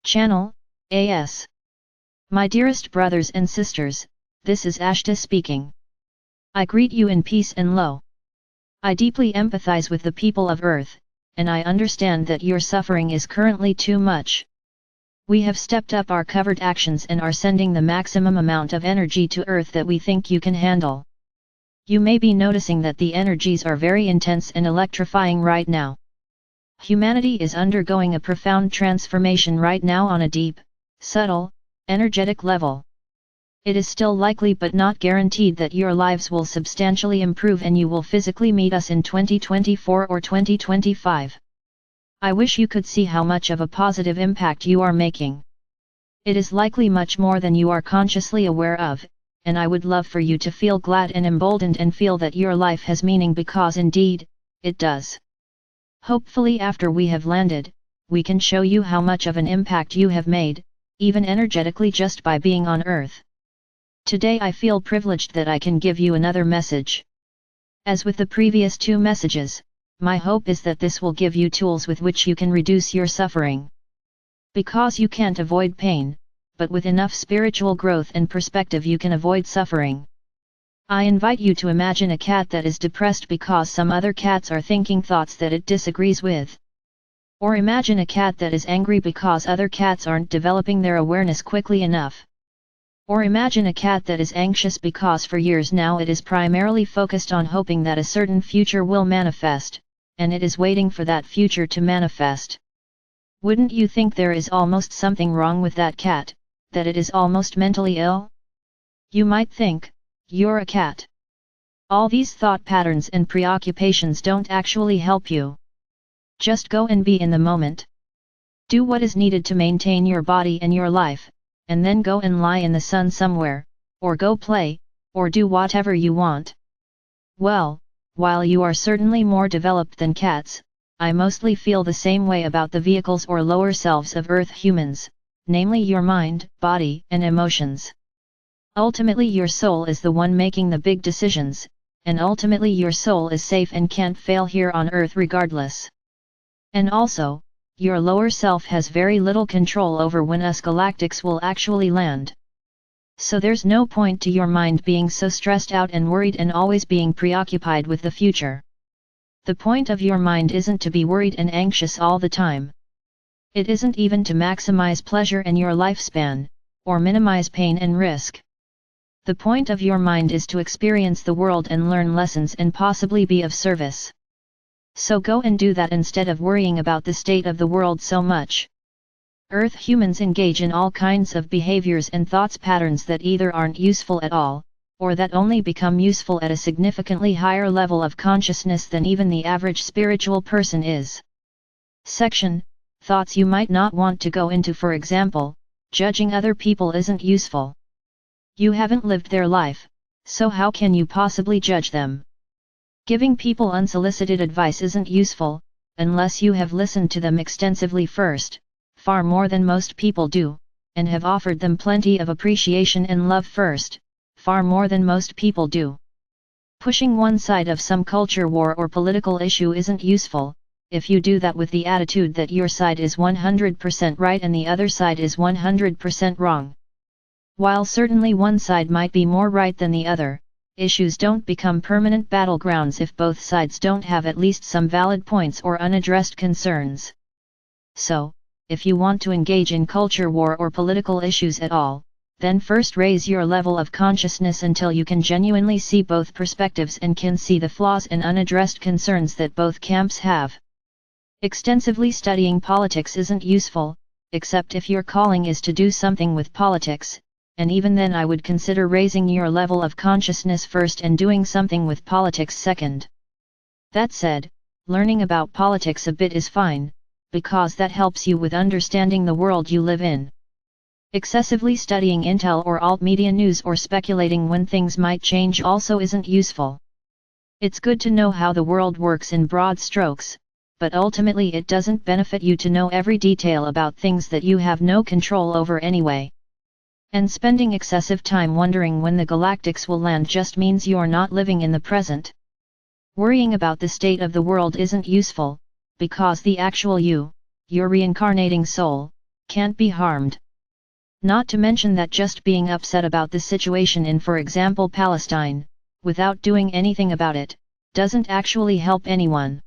Channel, AS. My dearest brothers and sisters, this is Ashtar speaking. I greet you in peace and love. I deeply empathize with the people of Earth, and I understand that your suffering is currently too much. We have stepped up our covert actions and are sending the maximum amount of energy to Earth that we think you can handle. You may be noticing that the energies are very intense and electrifying right now. Humanity is undergoing a profound transformation right now on a deep, subtle, energetic level. It is still likely but not guaranteed that your lives will substantially improve and you will physically meet us in 2024 or 2025. I wish you could see how much of a positive impact you are making. It is likely much more than you are consciously aware of, and I would love for you to feel glad and emboldened and feel that your life has meaning, because indeed, it does. Hopefully after we have landed, we can show you how much of an impact you have made, even energetically, just by being on Earth. Today I feel privileged that I can give you another message. As with the previous two messages, my hope is that this will give you tools with which you can reduce your suffering. Because you can't avoid pain, but with enough spiritual growth and perspective you can avoid suffering. I invite you to imagine a cat that is depressed because some other cats are thinking thoughts that it disagrees with. Or imagine a cat that is angry because other cats aren't developing their awareness quickly enough. Or imagine a cat that is anxious because for years now it is primarily focused on hoping that a certain future will manifest, and it is waiting for that future to manifest. Wouldn't you think there is almost something wrong with that cat, that it is almost mentally ill? You might think, you're a cat. All these thought patterns and preoccupations don't actually help you. Just go and be in the moment. Do what is needed to maintain your body and your life, and then go and lie in the sun somewhere, or go play, or do whatever you want. Well, while you are certainly more developed than cats, I mostly feel the same way about the vehicles or lower selves of Earth humans, namely your mind, body, and emotions. Ultimately your soul is the one making the big decisions, and ultimately your soul is safe and can't fail here on Earth regardless. And also, your lower self has very little control over when us galactics will actually land. So there's no point to your mind being so stressed out and worried and always being preoccupied with the future. The point of your mind isn't to be worried and anxious all the time. It isn't even to maximize pleasure and your lifespan, or minimize pain and risk. The point of your mind is to experience the world and learn lessons and possibly be of service. So go and do that instead of worrying about the state of the world so much. Earth humans engage in all kinds of behaviors and thoughts patterns that either aren't useful at all, or that only become useful at a significantly higher level of consciousness than even the average spiritual person is. Section: Thoughts you might not want to go into. For example, judging other people isn't useful. You haven't lived their life, so how can you possibly judge them? Giving people unsolicited advice isn't useful, unless you have listened to them extensively first, far more than most people do, and have offered them plenty of appreciation and love first, far more than most people do. Pushing one side of some culture war or political issue isn't useful, if you do that with the attitude that your side is 100% right and the other side is 100% wrong. While certainly one side might be more right than the other, issues don't become permanent battlegrounds if both sides don't have at least some valid points or unaddressed concerns. So, if you want to engage in culture war or political issues at all, then first raise your level of consciousness until you can genuinely see both perspectives and can see the flaws and unaddressed concerns that both camps have. Extensively studying politics isn't useful, except if your calling is to do something with politics, and even then I would consider raising your level of consciousness first and doing something with politics second. That said, learning about politics a bit is fine, because that helps you with understanding the world you live in. Excessively studying intel or alt-media news or speculating when things might change also isn't useful. It's good to know how the world works in broad strokes, but ultimately it doesn't benefit you to know every detail about things that you have no control over anyway. And spending excessive time wondering when the galactics will land just means you're not living in the present. Worrying about the state of the world isn't useful, because the actual you, your reincarnating soul, can't be harmed. Not to mention that just being upset about the situation in, for example, Palestine, without doing anything about it, doesn't actually help anyone.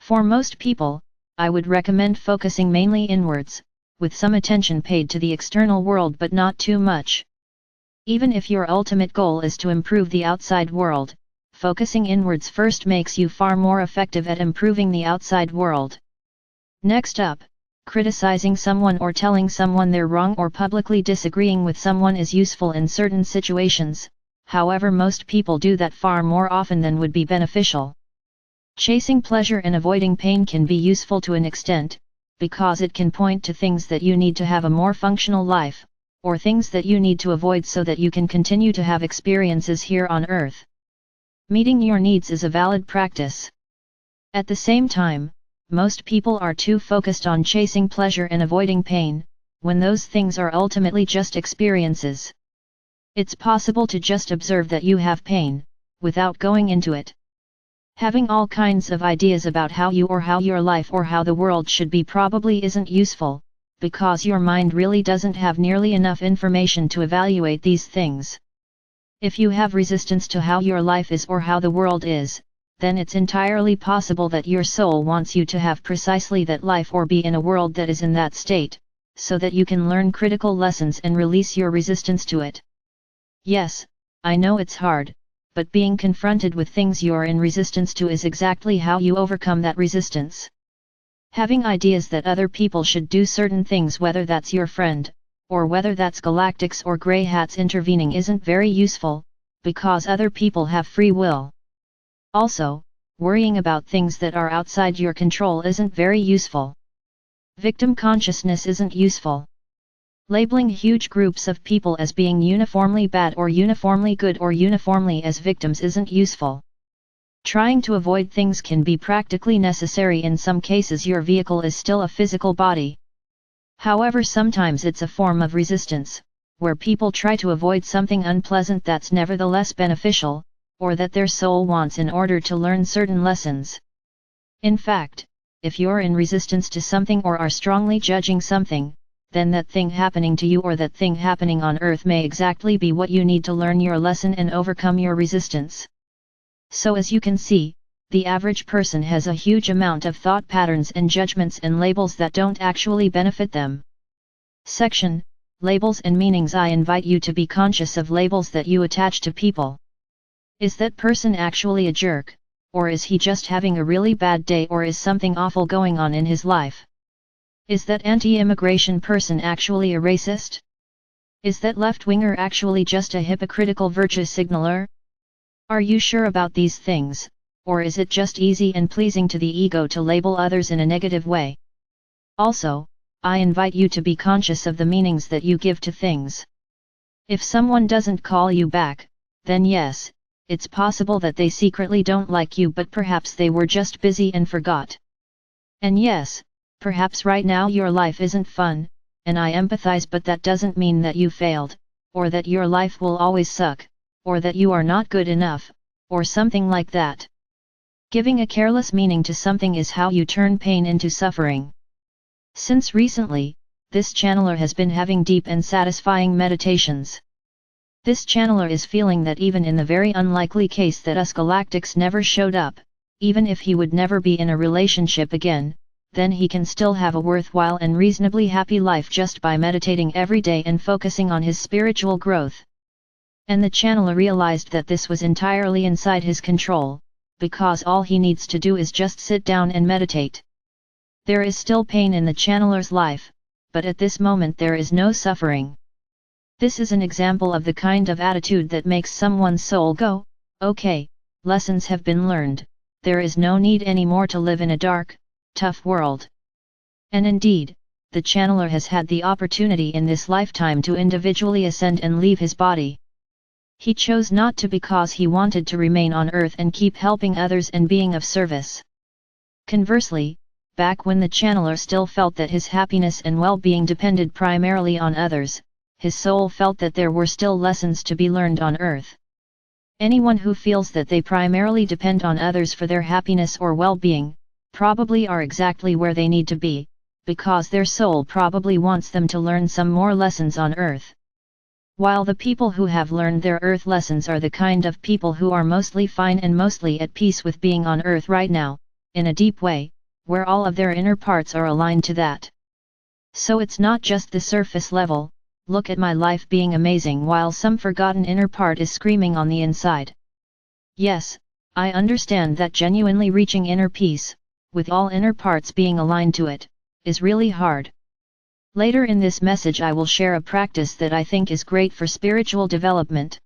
For most people, I would recommend focusing mainly inwards, with some attention paid to the external world but not too much. Even if your ultimate goal is to improve the outside world, focusing inwards first makes you far more effective at improving the outside world. Next up, criticizing someone or telling someone they're wrong or publicly disagreeing with someone is useful in certain situations, however most people do that far more often than would be beneficial. Chasing pleasure and avoiding pain can be useful to an extent, because it can point to things that you need to have a more functional life, or things that you need to avoid so that you can continue to have experiences here on Earth. Meeting your needs is a valid practice. At the same time, most people are too focused on chasing pleasure and avoiding pain, when those things are ultimately just experiences. It's possible to just observe that you have pain, without going into it. Having all kinds of ideas about how you or how your life or how the world should be probably isn't useful, because your mind really doesn't have nearly enough information to evaluate these things. If you have resistance to how your life is or how the world is, then it's entirely possible that your soul wants you to have precisely that life or be in a world that is in that state, so that you can learn critical lessons and release your resistance to it. Yes, I know it's hard, but being confronted with things you're in resistance to is exactly how you overcome that resistance. Having ideas that other people should do certain things, whether that's your friend, or whether that's galactics or grey hats intervening, isn't very useful, because other people have free will. Also, worrying about things that are outside your control isn't very useful. Victim consciousness isn't useful. Labeling huge groups of people as being uniformly bad or uniformly good or uniformly as victims isn't useful. Trying to avoid things can be practically necessary. In some cases your vehicle is still a physical body. However, sometimes it's a form of resistance, where people try to avoid something unpleasant that's nevertheless beneficial, or that their soul wants in order to learn certain lessons. In fact, if you're in resistance to something or are strongly judging something, then that thing happening to you or that thing happening on Earth may exactly be what you need to learn your lesson and overcome your resistance. So as you can see, the average person has a huge amount of thought patterns and judgments and labels that don't actually benefit them. Section: Labels and Meanings. I invite you to be conscious of labels that you attach to people. Is that person actually a jerk, or is he just having a really bad day, or is something awful going on in his life? Is that anti-immigration person actually a racist? Is that left-winger actually just a hypocritical virtue signaler? Are you sure about these things, or is it just easy and pleasing to the ego to label others in a negative way? Also, I invite you to be conscious of the meanings that you give to things. If someone doesn't call you back, then yes, it's possible that they secretly don't like you, but perhaps they were just busy and forgot. And yes, perhaps right now your life isn't fun, and I empathize, but that doesn't mean that you failed, or that your life will always suck, or that you are not good enough, or something like that. Giving a careless meaning to something is how you turn pain into suffering. Since recently, this channeler has been having deep and satisfying meditations. This channeler is feeling that even in the very unlikely case that us galactics never showed up, even if he would never be in a relationship again, then he can still have a worthwhile and reasonably happy life just by meditating every day and focusing on his spiritual growth. And the channeler realized that this was entirely inside his control, because all he needs to do is just sit down and meditate. There is still pain in the channeler's life, but at this moment there is no suffering. This is an example of the kind of attitude that makes someone's soul go, okay, lessons have been learned, there is no need anymore to live in a dark, tough world. And indeed, the channeler has had the opportunity in this lifetime to individually ascend and leave his body. He chose not to because he wanted to remain on Earth and keep helping others and being of service. Conversely, back when the channeler still felt that his happiness and well-being depended primarily on others, his soul felt that there were still lessons to be learned on Earth. Anyone who feels that they primarily depend on others for their happiness or well-being, probably are exactly where they need to be, because their soul probably wants them to learn some more lessons on earth. While the people who have learned their earth lessons are the kind of people who are mostly fine and mostly at peace with being on earth right now, in a deep way, where all of their inner parts are aligned to that. So it's not just the surface level, look at my life being amazing while some forgotten inner part is screaming on the inside. Yes, I understand that genuinely reaching inner peace, with all inner parts being aligned to it, is really hard. Later in this message I will share a practice that I think is great for spiritual development.